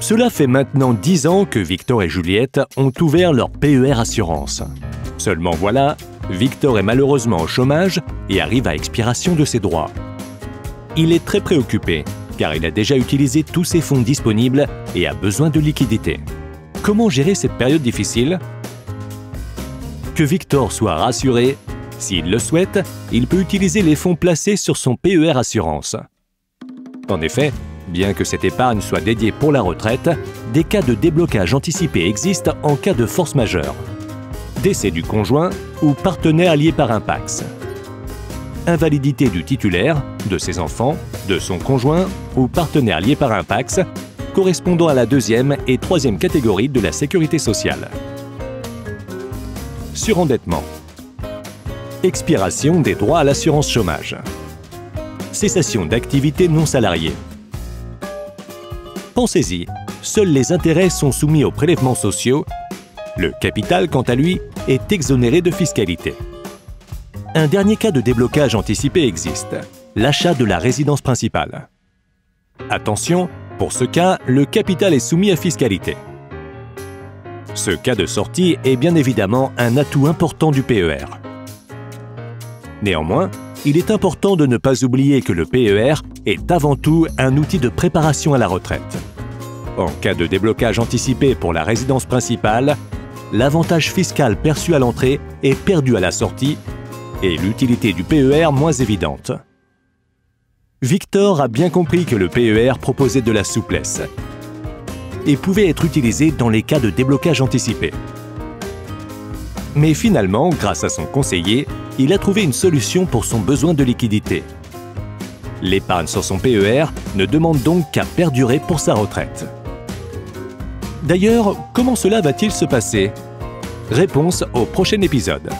Cela fait maintenant 10 ans que Victor et Juliette ont ouvert leur PER Assurance. Seulement voilà, Victor est malheureusement au chômage et arrive à expiration de ses droits. Il est très préoccupé, car il a déjà utilisé tous ses fonds disponibles et a besoin de liquidités. Comment gérer cette période difficile? Que Victor soit rassuré, s'il le souhaite, il peut utiliser les fonds placés sur son PER Assurance. En effet, bien que cette épargne soit dédiée pour la retraite, des cas de déblocage anticipé existent en cas de force majeure. Décès du conjoint ou partenaire lié par un PACS. Invalidité du titulaire, de ses enfants, de son conjoint ou partenaire lié par un PACS, correspondant à la deuxième et troisième catégorie de la sécurité sociale. Surendettement. Expiration des droits à l'assurance chômage. Cessation d'activité non salariée. Pensez-y, seuls les intérêts sont soumis aux prélèvements sociaux. Le capital, quant à lui, est exonéré de fiscalité. Un dernier cas de déblocage anticipé existe, l'achat de la résidence principale. Attention, pour ce cas, le capital est soumis à fiscalité. Ce cas de sortie est bien évidemment un atout important du PER. Néanmoins, il est important de ne pas oublier que le PER est avant tout un outil de préparation à la retraite. En cas de déblocage anticipé pour la résidence principale, l'avantage fiscal perçu à l'entrée est perdu à la sortie et l'utilité du PER moins évidente. Victor a bien compris que le PER proposait de la souplesse et pouvait être utilisé dans les cas de déblocage anticipé. Mais finalement, grâce à son conseiller, il a trouvé une solution pour son besoin de liquidité. L'épargne sur son PER ne demande donc qu'à perdurer pour sa retraite. D'ailleurs, comment cela va-t-il se passer? Réponse au prochain épisode.